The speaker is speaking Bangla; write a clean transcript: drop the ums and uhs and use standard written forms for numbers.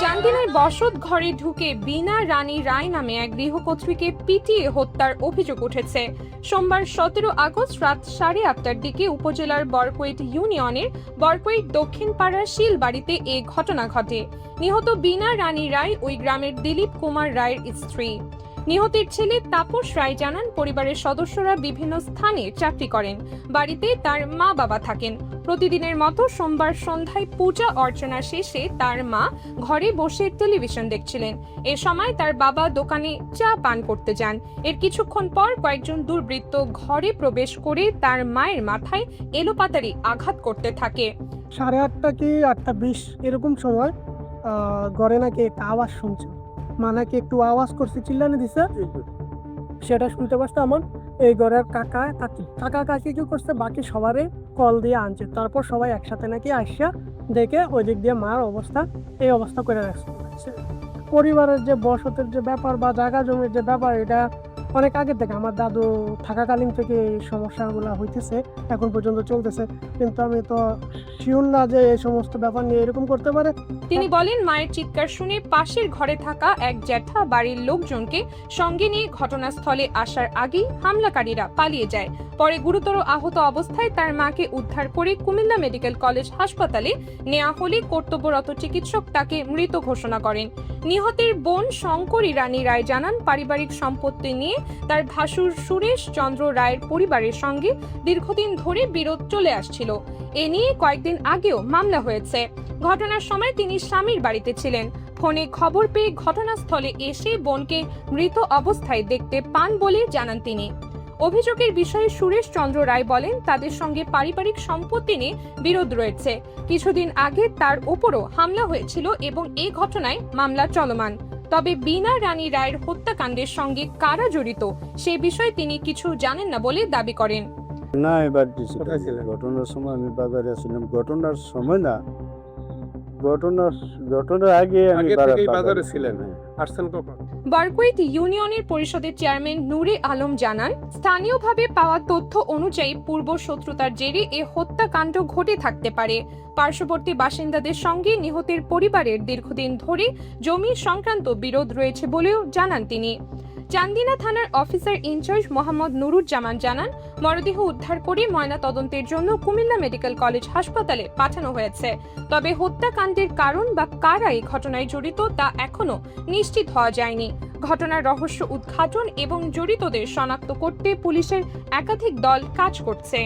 চান্দিনার বসত ঘরে ঢুকে বীণা রানী রায় নামে এক গৃহকর্ত্রীকে পিটিয়ে হত্যার অভিযোগ উঠেছে। সোমবার 17 আগস্ট রাত 8:30টার দিকে উপজেলার বরকৈট ইউনিয়নের বরকৈট দক্ষিণ পাড়ার শিলবাড়িতে এ ঘটনা ঘটে। নিহত বীণা রানী রায় ওই গ্রামের দিলীপ কুমার রায়ের স্ত্রী। নিহতের ছেলে তাপস রায় জানান, পরিবারের সদস্যরা বিভিন্ন স্থানে চাকরি করেন, বাড়িতে তার মা বাবা থাকেন। প্রতিদিনের মতো সোমবার সন্ধ্যায় পূজা অর্চনা শেষে তার মা ঘরে বসে টেলিভিশন দেখছিলেন। এ সময় তার বাবা দোকানে চা পান করতে যান। এর কিছুক্ষণ পর কয়েকজন দুর্বৃত্ত ঘরে প্রবেশ করে তার মায়ের মাথায় এলোপাতাড়ি আঘাত করতে থাকে। 8:30 কি 8:20 এরকম সময় ঘরে নাকি একটা আওয়াজ শুনছে, মা নাকি একটু আওয়াজ করছে, চিল্লানি দিছে। সেটা শুনতে পাচ্ছে আমার এই ঘরের কাকা কাকি কি করছে, বাকি সবারই কল দিয়ে আনছে। তারপর সবাই একসাথে নাকি আসিয়া দেখে ওই দিক দিয়ে মার অবস্থা এই অবস্থা করে রাখছে। পরিবারের যে বসতের যে ব্যাপার বা জায়গা জমির যে ব্যাপার, এটা অনেক আগে থেকে আমার দাদু থাকাকালীন থেকে এই সমস্যাগুলো হইতেছে, এখন পর্যন্ত চলতেছে। কিন্তু আমি তো শিওর না যে এই সমস্ত ব্যাপার নিয়ে এরকম করতে পারে। তিনি বলেন, মায়ের চিৎকার শুনে পাশের ঘরে থাকা এক জ্যাঠা বাড়ির লোকজনকে সঙ্গে নিয়ে ঘটনাস্থলে আসার আগেই হামলাকারীরা পালিয়ে যায়। পরে গুরুতর আহত অবস্থায় তার মাকে উদ্ধার করে কুমিল্লা মেডিকেল কলেজ হাসপাতালে নেওয়া হলে কর্তব্যরত চিকিৎসক তাকে মৃত ঘোষণা করেন। নিহতের বোন শঙ্করী রানী রায় জানান, পারিবারিক সম্পত্তি নিয়ে তার ভাসুর সুরেশ চন্দ্র রায়ের পরিবারের সঙ্গে দীর্ঘদিন ধরে বিরোধ চলে আসছিল। এ নিয়ে কয়েকদিন আগেও মামলা হয়েছে। ঘটনার সময় তিনি স্বামীর বাড়িতে ছিলেন। ফোনে খবর পেয়ে ঘটনাস্থলে এসে বোনকে মৃত অবস্থায় দেখতে পান বলে জানান তিনি। অভিযোগের বিষয়ে সুরেশ চন্দ্র রায় বলেন, তাদের সঙ্গে পারিবারিক সম্পত্তি নিয়ে বিরোধ রয়েছে। কিছুদিন আগে তার উপরও হামলা হয়েছিল এবং এই ঘটনায় মামলা চলমান। তবে বীণা রানী রায়ের হত্যাকাণ্ডের সঙ্গে কারা জড়িত সে বিষয়ে তিনি কিছু জানেন না বলে দাবি করেন। না, এবার ঘটনার সময় আমি বাজারে ছিলাম। ঘটনার সময় না, ঘটনার আগে আমি বাজারে ছিলাম। আসছেন কখন? বরকৈট ইউনিয়নের পরিষদের চেয়ারম্যান নূরে আলম জানান, স্থানীয়ভাবে পাওয়া তথ্য অনুযায়ী পূর্ব শত্রুতার জেরে এ হত্যাকাণ্ড ঘটে থাকতে পারে। পার্শ্ববর্তী বাসিন্দাদের সঙ্গে নিহতের পরিবারের দীর্ঘদিন ধরে জমি সংক্রান্ত বিরোধ রয়েছে বলেও জানান তিনি। চান্দিনা থানার অফিসার ইনচার্জ মোহাম্মদ নুরুজ্জামান জানান, মরদেহ উদ্ধার করে ময়না তদন্তের জন্য কুমিল্লা মেডিকেল কলেজ হাসপাতালে পাঠানো হয়েছে। তবে হত্যাকাণ্ডের কারণ বা কারা এই ঘটনায় জড়িত তা এখনো নিশ্চিত হওয়া যায়নি। ঘটনার রহস্য উদ্ঘাটন এবং জড়িতদের শনাক্ত করতে পুলিশের একাধিক দল কাজ করছে।